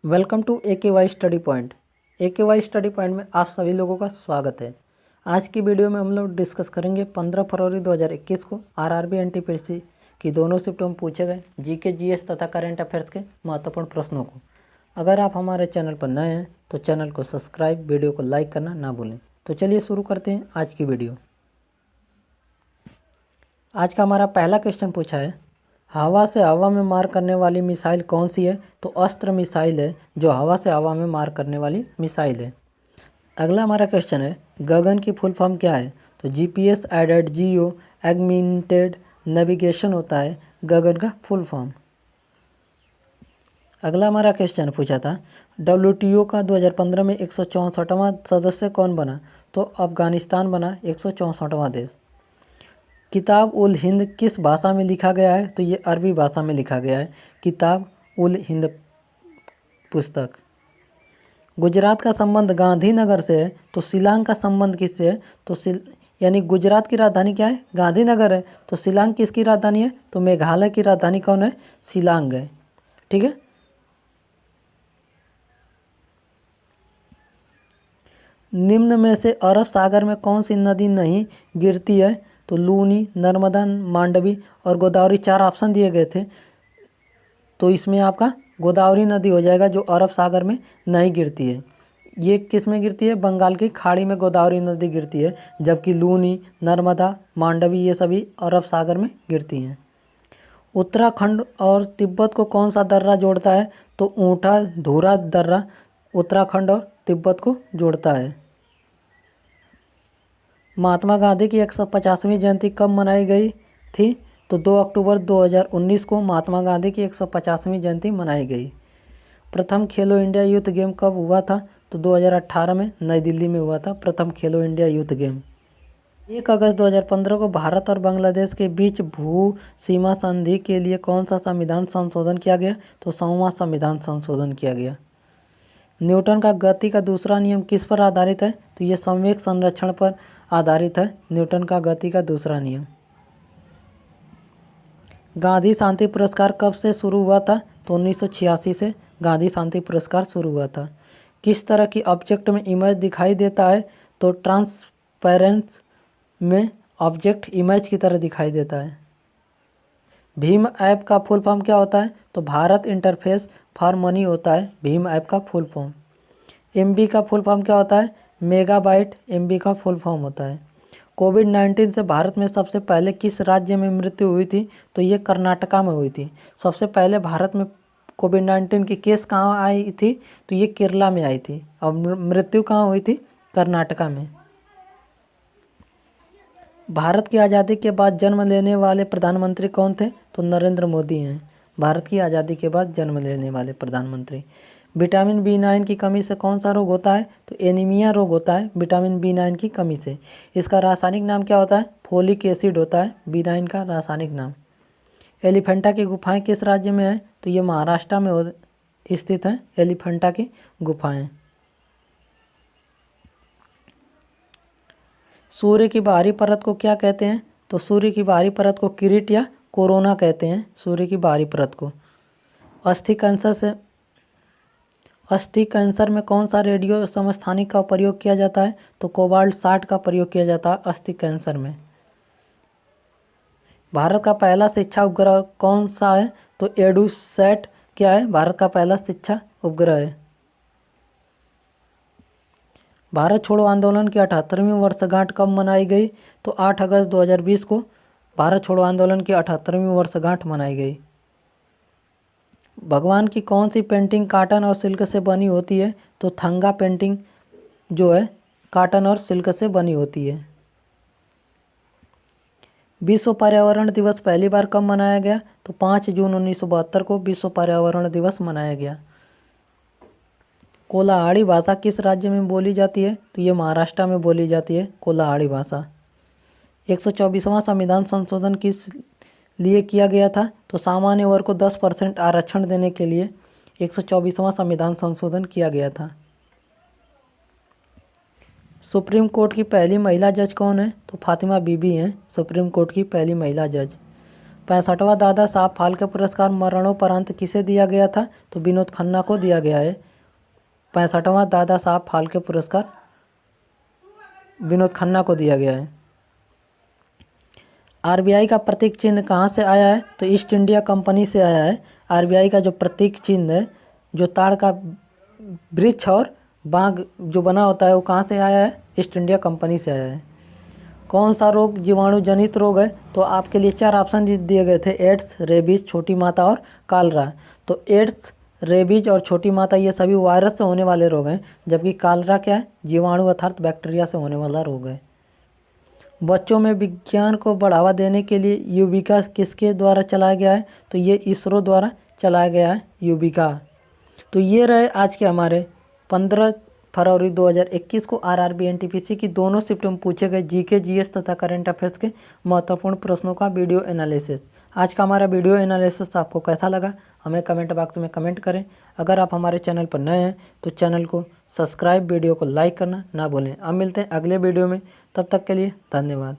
Welcome to AKY study point. AKY study point में आप सभी लोगों का स्वागत है। आज की वीडियो में हम लोग डिस्कस करेंगे 15 फरवरी 2021 को आरआरबी एनटीपीसी की दोनों शिफ्टों में पूछे गए जीके जीएस तथा करंट अफेयर्स के महत्वपूर्ण प्रश्नों को। अगर आप हमारे चैनल पर नए हैं तो चैनल को सब्सक्राइब, वीडियो को लाइक करना ना भूलें। तो चलिए शुरू करते हैं आज की वीडियो। आज का हमारा पहला क्वेश्चन पूछा है, हवा से हवा में मार करने वाली मिसाइल कौन सी है? तो अस्त्र मिसाइल है जो हवा से हवा में मार करने वाली मिसाइल है। अगला हमारा क्वेश्चन है, गगन की फुल फॉर्म क्या है? तो जीपीएस एडेड जियो एगमेंटेड नेविगेशन होता है गगन का फुल फॉर्म। अगला हमारा क्वेश्चन पूछा था, WTO का 2015 में 164वां सदस्य कौन बना? तो अफगानिस्तान बना 164वां देश। किताब उल हिंद किस भाषा में लिखा गया है? तो ये अरबी भाषा में लिखा गया है, किताब उल हिंद पुस्तक। गुजरात का संबंध गांधीनगर से है, तो शिलांग का संबंध किससे है? तो यानी गुजरात की राजधानी क्या है? गांधीनगर है। तो शिलांग किसकी राजधानी है? तो मेघालय की राजधानी कौन है? शिलांग है। ठीक है। निम्न में से अरब सागर में कौन सी नदी नहीं गिरती है? तो लूनी, नर्मदा, मांडवी और गोदावरी। 4 ऑप्शन दिए गए थे, तो इसमें आपका गोदावरी नदी हो जाएगा जो अरब सागर में नहीं गिरती है। ये किस में गिरती है? बंगाल की खाड़ी में गोदावरी नदी गिरती है, जबकि लूनी, नर्मदा, मांडवी ये सभी अरब सागर में गिरती हैं। उत्तराखंड और तिब्बत को कौन सा दर्रा जोड़ता है? तो ऊँटा धूरा दर्रा उत्तराखंड और तिब्बत को जोड़ता है। महात्मा गांधी की 150वीं जयंती कब मनाई गई थी? तो 2 अक्टूबर 2019 को महात्मा गांधी की 150वीं जयंती मनाई गई। प्रथम खेलो इंडिया यूथ गेम कब हुआ था? तो 2018 में नई दिल्ली में हुआ था प्रथम खेलो इंडिया यूथ गेम। 1 अगस्त 2015 को भारत और बांग्लादेश के बीच भू सीमा संधि के लिए कौन सा संविधान संशोधन किया गया? तो 100वां संविधान संशोधन किया गया। न्यूटन का गति का दूसरा नियम किस पर आधारित है? तो ये संवेग संरक्षण पर आधारित है, न्यूटन का गति का दूसरा नियम। गांधी शांति पुरस्कार कब से शुरू हुआ था? तो 1986 से गांधी शांति पुरस्कार शुरू हुआ था। किस तरह की ऑब्जेक्ट में इमेज दिखाई देता है? तो ट्रांसपेरेंस में ऑब्जेक्ट इमेज की तरह दिखाई देता है। भीम ऐप का फुल फॉर्म क्या होता है? तो भारत इंटरफेस फॉर मनी होता है भीम ऐप का फुल फॉर्म। MB का फुल फॉर्म क्या होता है? मेगाबाइट MB का फुल फॉर्म होता है। कोविड-19 से भारत में सबसे पहले किस राज्य में मृत्यु हुई थी? तो ये कर्नाटका में हुई थी। सबसे पहले भारत में कोविड-19 की केस कहाँ आई थी? तो ये केरला में आई थी। और मृत्यु कहाँ हुई थी? कर्नाटका में। भारत की आज़ादी के बाद जन्म लेने वाले प्रधानमंत्री कौन थे? तो नरेंद्र मोदी हैं भारत की आज़ादी के बाद जन्म लेने वाले प्रधानमंत्री। विटामिन B9 की कमी से कौन सा रोग होता है? तो एनीमिया रोग होता है विटामिन B9 की कमी से। इसका रासायनिक नाम क्या होता है? फोलिक एसिड होता है B9 का रासायनिक नाम। एलिफेंटा की गुफाएं किस राज्य में है? तो ये महाराष्ट्र में स्थित हैं एलिफेंटा की गुफाएं। सूर्य की बाहरी परत को क्या कहते हैं? तो सूर्य की बाहरी परत को किरीट या कोरोना कहते हैं। सूर्य की बाहरी परत को। अस्थि कैंसर में कौन सा रेडियो समस्थानिक का प्रयोग किया जाता है? तो कोबाल्ट 60 का प्रयोग किया जाता है अस्थि कैंसर में। भारत का पहला शिक्षा उपग्रह कौन सा है? तो एडुसैट क्या है? भारत का पहला शिक्षा उपग्रह है। भारत छोड़ो आंदोलन की 78वीं वर्षगांठ कब मनाई गई? तो 8 अगस्त 2020 को भारत छोड़ो आंदोलन की 78वीं वर्षगांठ मनाई गई। भगवान की कौन सी पेंटिंग काटन और सिल्क से बनी होती है? तो थंगा पेंटिंग जो है काटन और सिल्क से बनी होती है। विश्व पर्यावरण दिवस पहली बार कब मनाया गया? तो 5 जून 1972 को विश्व पर्यावरण दिवस मनाया गया। कोलाहाड़ी भाषा किस राज्य में बोली जाती है? तो ये महाराष्ट्र में बोली जाती है कोलाहाड़ी भाषा। 124वां संविधान संशोधन किस लिए किया गया था? तो सामान्य वर्ग को 10% आरक्षण देने के लिए 124वां संविधान संशोधन किया गया था। सुप्रीम कोर्ट की पहली महिला जज कौन है? तो फातिमा बीबी हैं सुप्रीम कोर्ट की पहली महिला जज। 65वां दादा साहब फाल्के पुरस्कार मरणोपरांत किसे दिया गया था? तो विनोद खन्ना को दिया गया है। 65वां दादा साहब फाल्के पुरस्कार विनोद खन्ना को दिया गया है। आरबीआई का प्रतीक चिन्ह कहाँ से आया है? तो ईस्ट इंडिया कंपनी से आया है। आरबीआई का जो प्रतीक चिन्ह है, जो ताड़ का वृक्ष और बाग जो बना होता है, वो कहाँ से आया है? ईस्ट इंडिया कंपनी से आया है। कौन सा रोग जीवाणु जनित रोग है? तो आपके लिए 4 ऑप्शन दिए गए थे, एड्स, रेबीज, छोटी माता और कालरा। तो एड्स, रेबीज और छोटी माता ये सभी वायरस से होने वाले रोग हैं, जबकि कालरा क्या है? जीवाणु अर्थात बैक्टीरिया से होने वाला रोग है। बच्चों में विज्ञान को बढ़ावा देने के लिए युविका किसके द्वारा चलाया गया है? तो ये इसरो द्वारा चलाया गया है, युविका। तो ये रहे आज के हमारे 15 फरवरी 2021 को आरआरबी एनटीपीसी की दोनों शिफ्ट में पूछे गए जीके, जीएस तथा करंट अफेयर्स के महत्वपूर्ण प्रश्नों का वीडियो एनालिसिस। आज का हमारा वीडियो एनालिसिस आपको कैसा लगा हमें कमेंट बॉक्स में कमेंट करें। अगर आप हमारे चैनल पर नए हैं तो चैनल को सब्सक्राइब, वीडियो को लाइक करना ना भूलें। अब मिलते हैं अगले वीडियो में, तब तक के लिए धन्यवाद।